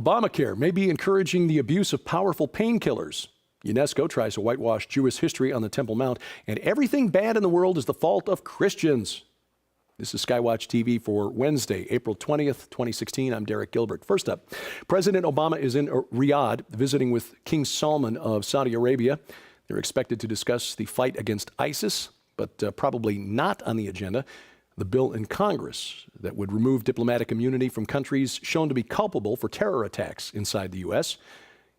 Obamacare may be encouraging the abuse of powerful painkillers. UNESCO tries to whitewash Jewish history on the Temple Mount, and everything bad in the world is the fault of Christians. This is SkyWatchTV for Wednesday, April 20th, 2016. I'm Derek Gilbert. First up, President Obama is in Riyadh visiting with King Salman of Saudi Arabia. They're expected to discuss the fight against ISIS, but probably not on the agenda the bill in Congress that would remove diplomatic immunity from countries shown to be culpable for terror attacks inside the U.S.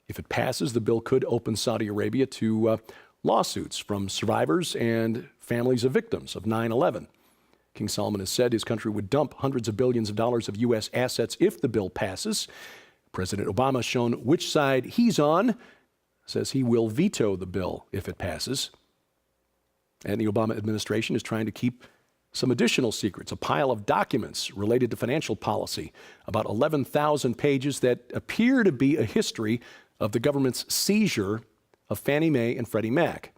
If it passes, the bill could open Saudi Arabia to lawsuits from survivors and families of victims of 9/11. King Salman has said his country would dump hundreds of billions of dollars of U.S. assets if the bill passes. President Obama has shown which side he's on, says he will veto the bill if it passes. And the Obama administration is trying to keep some additional secrets, a pile of documents related to financial policy, about 11,000 pages that appear to be a history of the government's seizure of Fannie Mae and Freddie Mac.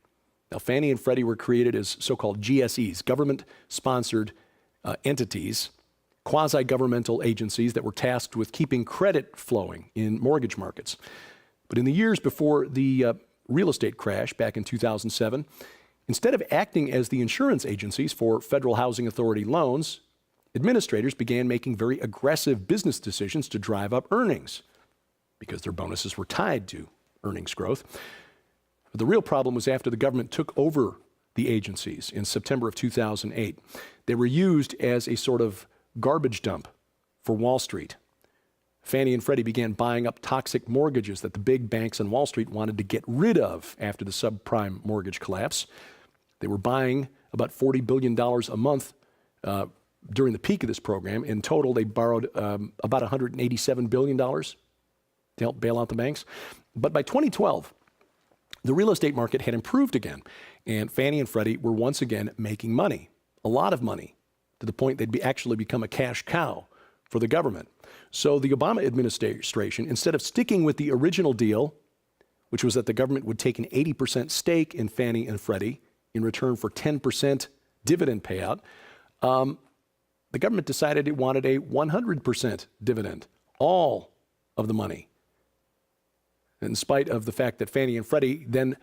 Now, Fannie and Freddie were created as so-called GSEs, government-sponsored entities, quasi-governmental agencies that were tasked with keeping credit flowing in mortgage markets. But in the years before the real estate crash back in 2007, instead of acting as the insurance agencies for Federal Housing Authority loans, administrators began making very aggressive business decisions to drive up earnings because their bonuses were tied to earnings growth. But the real problem was after the government took over the agencies in September of 2008. They were used as a sort of garbage dump for Wall Street. Fannie and Freddie began buying up toxic mortgages that the big banks on Wall Street wanted to get rid of after the subprime mortgage collapse. They were buying about $40 billion a month during the peak of this program. In total, they borrowed about $187 billion to help bail out the banks. But by 2012, the real estate market had improved again, and Fannie and Freddie were once again making money, a lot of money, to the point they'd actually become a cash cow for the government. So the Obama administration, instead of sticking with the original deal, which was that the government would take an 80% stake in Fannie and Freddie in return for 10% dividend payout, the government decided it wanted a 100% dividend, all of the money. In spite of the fact that Fannie and Freddie then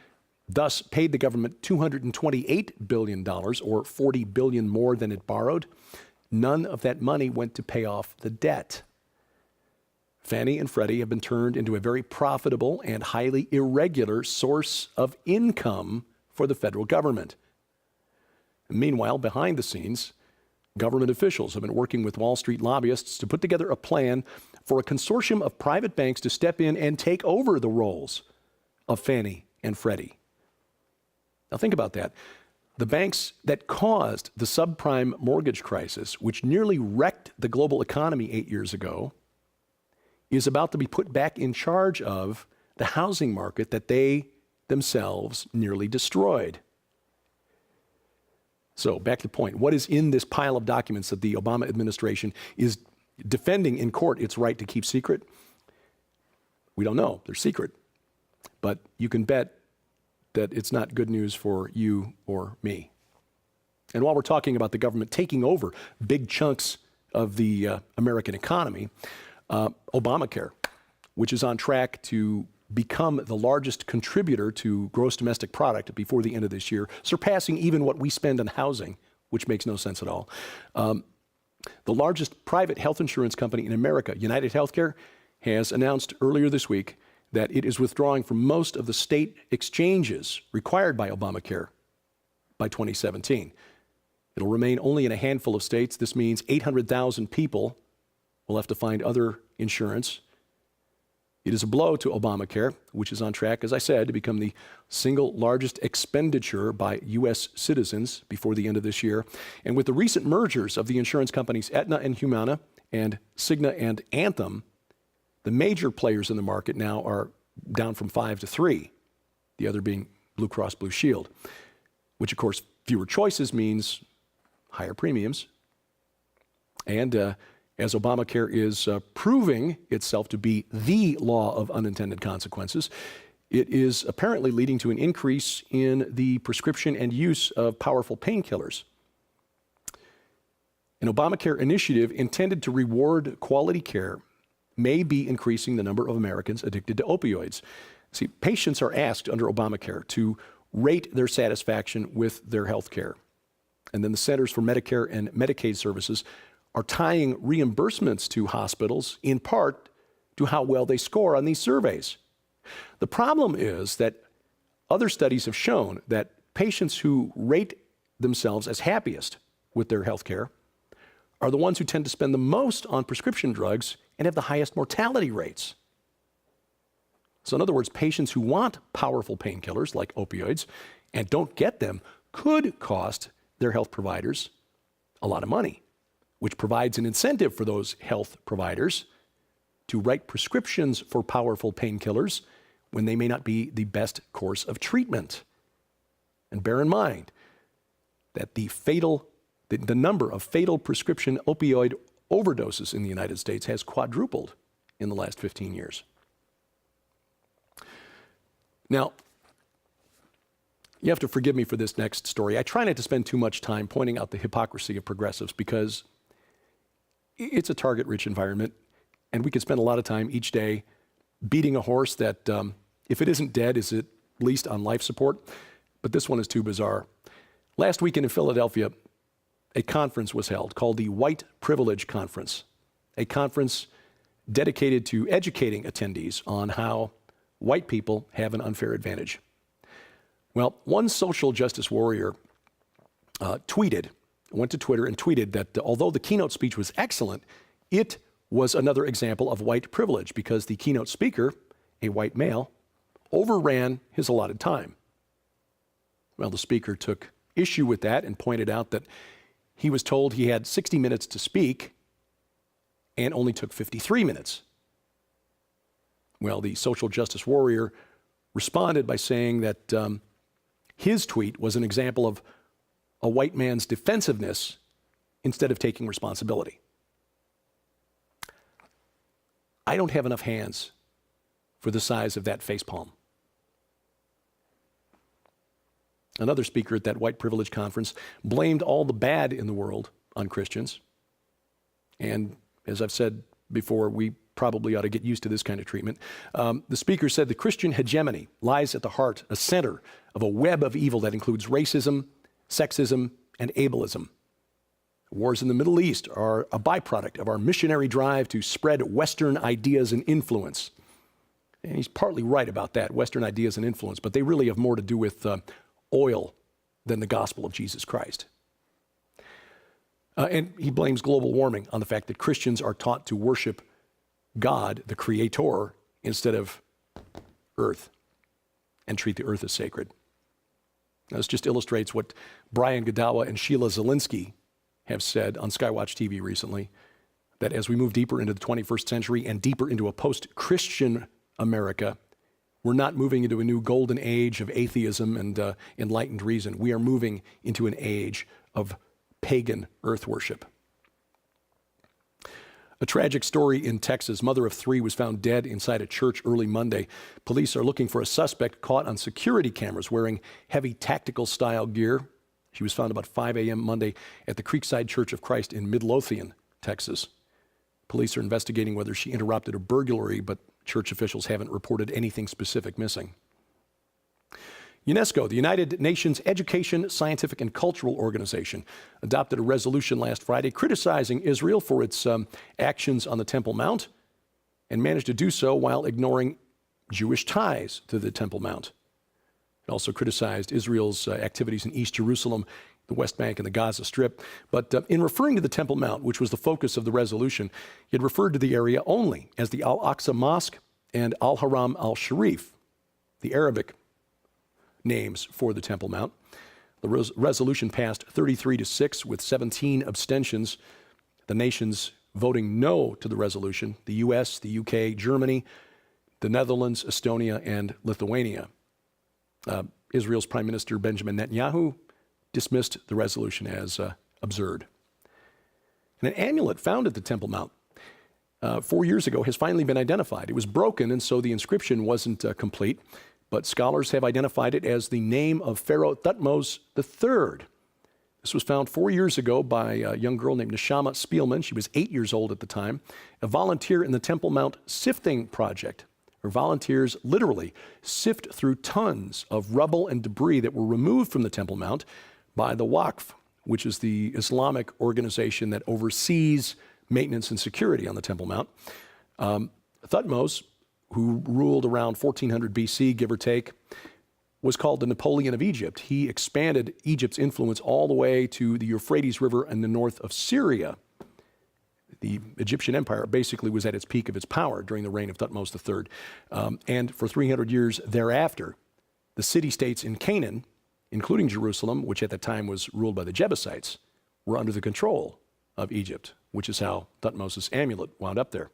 thus paid the government $228 billion, or $40 billion more than it borrowed, none of that money went to pay off the debt. Fannie and Freddie have been turned into a very profitable and highly irregular source of income for the federal government. Meanwhile, behind the scenes, government officials have been working with Wall Street lobbyists to put together a plan for a consortium of private banks to step in and take over the roles of Fannie and Freddie. Now think about that. The banks that caused the subprime mortgage crisis, which nearly wrecked the global economy 8 years ago, is about to be put back in charge of the housing market that they themselves nearly destroyed. So back to the point, what is in this pile of documents that the Obama administration is defending in court its right to keep secret? We don't know. They're secret. But you can bet that it's not good news for you or me. And while we're talking about the government taking over big chunks of the American economy, Obamacare, which is on track to become the largest contributor to gross domestic product before the end of this year, surpassing even what we spend on housing, which makes no sense at all. The largest private health insurance company in America, United Healthcare, has announced earlier this week that it is withdrawing from most of the state exchanges required by Obamacare by 2017. It'll remain only in a handful of states. This means 800,000 people will have to find other insurance. It is a blow to Obamacare, which is on track, as I said, to become the single largest expenditure by U.S. citizens before the end of this year. And with the recent mergers of the insurance companies Aetna and Humana and Cigna and Anthem, the major players in the market now are down from 5 to 3, the other being Blue Cross Blue Shield, which, of course, fewer choices means higher premiums. And as Obamacare is proving itself to be the law of unintended consequences, it is apparently leading to an increase in the prescription and use of powerful painkillers. An Obamacare initiative intended to reward quality care may be increasing the number of Americans addicted to opioids. See, patients are asked under Obamacare to rate their satisfaction with their health care. And then the Centers for Medicare and Medicaid Services are tying reimbursements to hospitals in part to how well they score on these surveys. The problem is that other studies have shown that patients who rate themselves as happiest with their health care are the ones who tend to spend the most on prescription drugs and have the highest mortality rates. So in other words, patients who want powerful painkillers like opioids and don't get them could cost their health providers a lot of money, which provides an incentive for those health providers to write prescriptions for powerful painkillers when they may not be the best course of treatment. And bear in mind that the number of fatal prescription opioid overdoses in the United States has quadrupled in the last 15 years. Now, you have to forgive me for this next story. I try not to spend too much time pointing out the hypocrisy of progressives because it's a target-rich environment, and we could spend a lot of time each day beating a horse that, if it isn't dead, is at least on life support. But this one is too bizarre. Last weekend in Philadelphia, a conference was held called the White Privilege Conference, a conference dedicated to educating attendees on how white people have an unfair advantage. Well, one social justice warrior went to Twitter and tweeted that although the keynote speech was excellent, it was another example of white privilege because the keynote speaker, a white male, overran his allotted time. Well, the speaker took issue with that and pointed out that he was told he had 60 minutes to speak and only took 53 minutes. Well, the social justice warrior responded by saying that his tweet was an example of a white man's defensiveness instead of taking responsibility. I don't have enough hands for the size of that facepalm. Another speaker at that white privilege conference blamed all the bad in the world on Christians. And as I've said before, we probably ought to get used to this kind of treatment. The speaker said the Christian hegemony lies at the heart, a center of a web of evil that includes racism, sexism, and ableism. Wars in the Middle East are a byproduct of our missionary drive to spread Western ideas and influence. And he's partly right about that, Western ideas and influence, but they really have more to do with oil than the gospel of Jesus Christ. And he blames global warming on the fact that Christians are taught to worship God, the Creator, instead of earth, and treat the earth as sacred. Now, this just illustrates what Brian Godawa and Sheila Zielinski have said on SkyWatchTV recently, that as we move deeper into the 21st century and deeper into a post-Christian America, we're not moving into a new golden age of atheism and enlightened reason. We are moving into an age of pagan earth worship. A tragic story in Texas. Mother of 3 was found dead inside a church early Monday. Police are looking for a suspect caught on security cameras wearing heavy tactical style gear. She was found about 5 a.m. Monday at the Creekside Church of Christ in Midlothian, Texas. Police are investigating whether she interrupted a burglary, but church officials haven't reported anything specific missing. UNESCO, the United Nations Education, Scientific, and Cultural Organization, adopted a resolution last Friday criticizing Israel for its actions on the Temple Mount and managed to do so while ignoring Jewish ties to the Temple Mount. It also criticized Israel's activities in East Jerusalem, the West Bank, and the Gaza Strip. But in referring to the Temple Mount, which was the focus of the resolution, it referred to the area only as the Al-Aqsa Mosque and Al-Haram al-Sharif, the Arabic names for the Temple Mount. The resolution passed 33-6 with 17 abstentions. The nations voting no to the resolution: the U.S., the U.K., Germany, the Netherlands, Estonia, and Lithuania. Israel's Prime Minister Benjamin Netanyahu dismissed the resolution as absurd. And an amulet found at the Temple Mount 4 years ago has finally been identified. It was broken, and so the inscription wasn't complete. But scholars have identified it as the name of Pharaoh Thutmose III. This was found 4 years ago by a young girl named Neshama Spielman. She was 8 years old at the time, a volunteer in the Temple Mount Sifting Project, where volunteers literally sift through tons of rubble and debris that were removed from the Temple Mount by the Waqf, which is the Islamic organization that oversees maintenance and security on the Temple Mount. Thutmose, who ruled around 1400 BC, give or take, was called the Napoleon of Egypt. He expanded Egypt's influence all the way to the Euphrates River in the north of Syria. The Egyptian Empire basically was at its peak of its power during the reign of Thutmose III. And for 300 years thereafter, the city-states in Canaan, including Jerusalem, which at the time was ruled by the Jebusites, were under the control of Egypt, which is how Thutmose's amulet wound up there.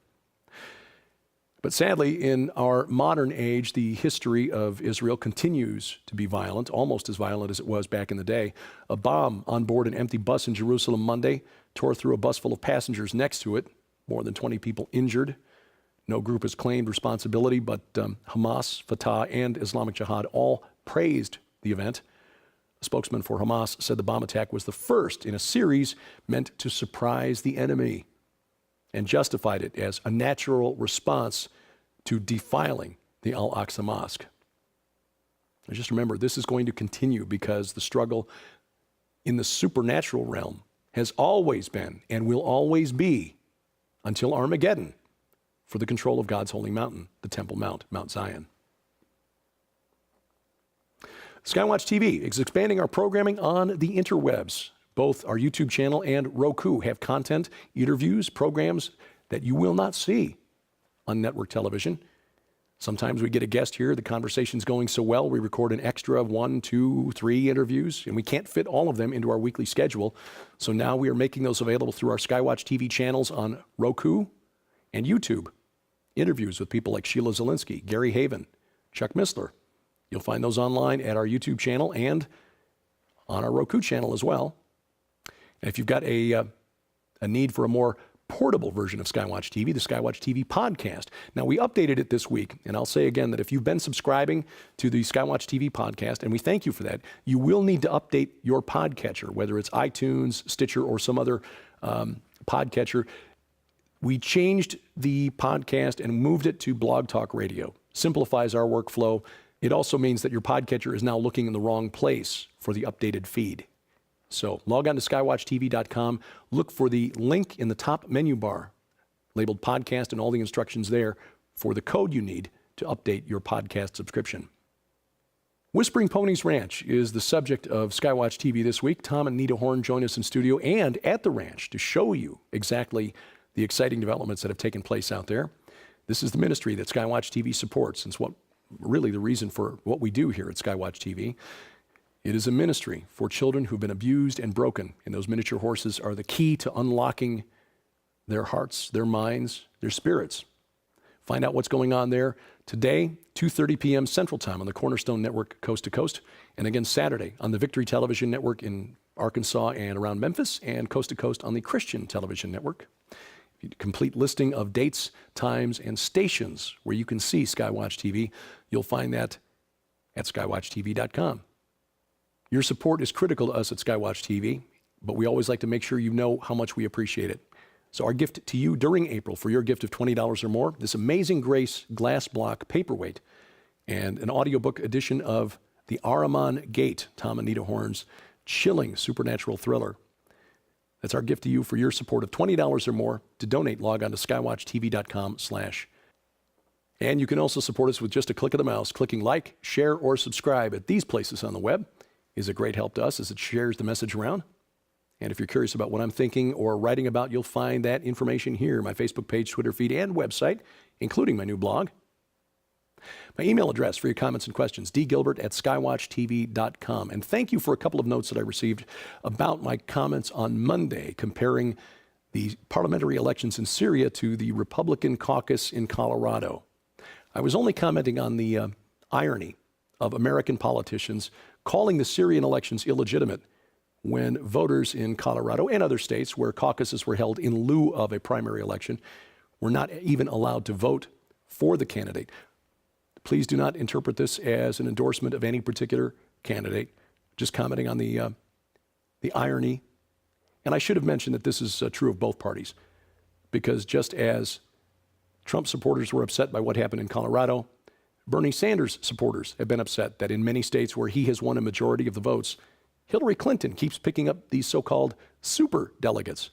But sadly, in our modern age, the history of Israel continues to be violent, almost as violent as it was back in the day. A bomb on board an empty bus in Jerusalem Monday tore through a bus full of passengers next to it, more than 20 people injured. No group has claimed responsibility, but Hamas, Fatah, and Islamic Jihad all praised the event. A spokesman for Hamas said the bomb attack was the first in a series meant to surprise the enemy, and justified it as a natural response to defiling the Al-Aqsa Mosque. And just remember, this is going to continue because the struggle in the supernatural realm has always been and will always be, until Armageddon, for the control of God's holy mountain, the Temple Mount, Mount Zion. SkyWatch TV is expanding our programming on the interwebs. Both our YouTube channel and Roku have content, interviews, programs that you will not see on network television. Sometimes we get a guest here, the conversation's going so well, we record an extra of 1, 2, 3 interviews, and we can't fit all of them into our weekly schedule. So now we are making those available through our SkyWatch TV channels on Roku and YouTube. Interviews with people like Sheila Zielinski, Gary Haven, Chuck Missler. You'll find those online at our YouTube channel and on our Roku channel as well. And if you've got a need for a more portable version of SkyWatch TV, the SkyWatch TV podcast. Now, we updated it this week, and I'll say again that if you've been subscribing to the SkyWatch TV podcast, and we thank you for that, you will need to update your podcatcher, whether it's iTunes, Stitcher, or some other podcatcher. We changed the podcast and moved it to Blog Talk Radio. Simplifies our workflow. It also means that your podcatcher is now looking in the wrong place for the updated feed. So log on to skywatchtv.com, look for the link in the top menu bar labeled podcast and all the instructions there for the code you need to update your podcast subscription. Whispering Ponies Ranch is the subject of SkyWatch TV this week. Tom and Nita Horn join us in studio and at the ranch to show you exactly the exciting developments that have taken place out there. This is the ministry that SkyWatch TV supports, and it's what really the reason for what we do here at SkyWatch TV. It is a ministry for children who've been abused and broken, and those miniature horses are the key to unlocking their hearts, their minds, their spirits. Find out what's going on there today, 2:30 p.m. Central Time on the Cornerstone Network, coast to coast, and again Saturday on the Victory Television Network in Arkansas and around Memphis, and coast to coast on the Christian Television Network. A complete listing of dates, times, and stations where you can see SkyWatch TV. You'll find that at skywatchtv.com. Your support is critical to us at SkyWatch TV, but we always like to make sure you know how much we appreciate it. So our gift to you during April for your gift of $20 or more, this Amazing Grace glass block paperweight and an audiobook edition of The Ahriman Gate, Tom and Nita Horn's chilling supernatural thriller. That's our gift to you for your support of $20 or more. To donate, log on to skywatchtv.com/. And you can also support us with just a click of the mouse. Clicking like, share, or subscribe at these places on the web is a great help to us as it shares the message around. And if you're curious about what I'm thinking or writing about, you'll find that information here, my Facebook page, Twitter feed, and website, including my new blog. My email address for your comments and questions, dgilbert@skywatchtv.com. And thank you for a couple of notes that I received about my comments on Monday, comparing the parliamentary elections in Syria to the Republican caucus in Colorado. I was only commenting on the irony of American politicians calling the Syrian elections illegitimate when voters in Colorado and other states where caucuses were held in lieu of a primary election were not even allowed to vote for the candidate. Please do not interpret this as an endorsement of any particular candidate, just commenting on the the irony. And I should have mentioned that this is true of both parties, because just as Trump supporters were upset by what happened in Colorado, Bernie Sanders supporters have been upset that in many states where he has won a majority of the votes, Hillary Clinton keeps picking up these so-called super delegates.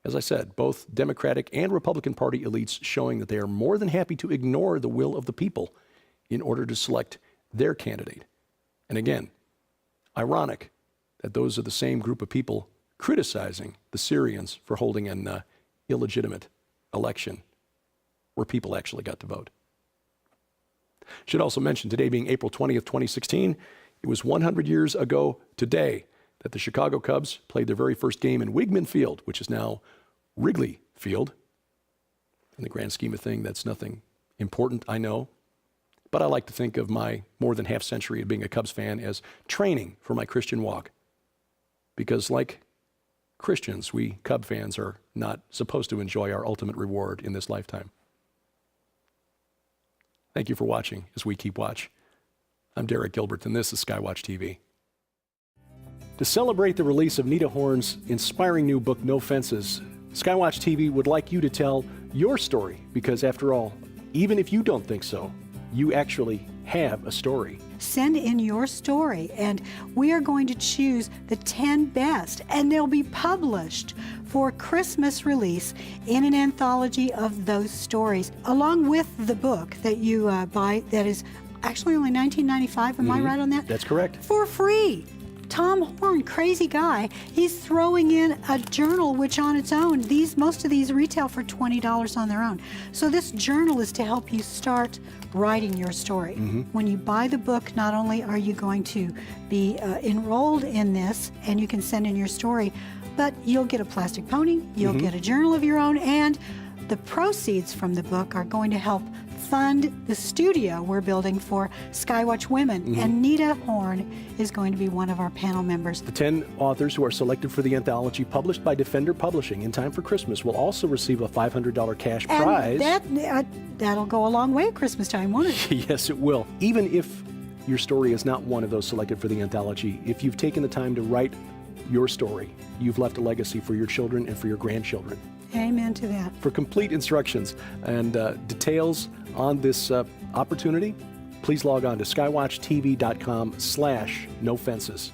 As I said, both Democratic and Republican Party elites showing that they are more than happy to ignore the will of the people in order to select their candidate. And again, ironic that those are the same group of people criticizing the Syrians for holding an illegitimate election where people actually got to vote. Should also mention, today being April 20th, 2016, it was 100 years ago today that the Chicago Cubs played their very first game in Wigman Field, which is now Wrigley Field. In the grand scheme of things, that's nothing important, I know. But I like to think of my more than half century of being a Cubs fan as training for my Christian walk. Because like Christians, we Cub fans are not supposed to enjoy our ultimate reward in this lifetime. Thank you for watching as we keep watch. I'm Derek Gilbert, and this is SkyWatch TV. To celebrate the release of Nita Horn's inspiring new book, No Fences, SkyWatch TV would like you to tell your story, because after all, even if you don't think so, you actually have a story. Send in your story, and we are going to choose the 10 best, and they'll be published for Christmas release in an anthology of those stories, along with the book that you buy that is actually only $19.95. Am I right on that? That's correct. For free. Tom Horn, crazy guy, he's throwing in a journal, which on its own, most of these retail for $20 on their own. So this journal is to help you start writing your story. When you buy the book, not only are you going to be enrolled in this, and you can send in your story, but you'll get a plastic pony, you'll get a journal of your own, and the proceeds from the book are going to help fund the studio we're building for SkyWatch Women, and Nita Horn is going to be one of our panel members. The 10 authors who are selected for the anthology published by Defender Publishing in time for Christmas will also receive a $500 cash prize. That'll go a long way at Christmas time, won't it? Yes, it will. Even if your story is not one of those selected for the anthology, if you've taken the time to write your story, you've left a legacy for your children and for your grandchildren. Amen to that. For complete instructions and details on this opportunity, please log on to skywatchtv.com/nofences.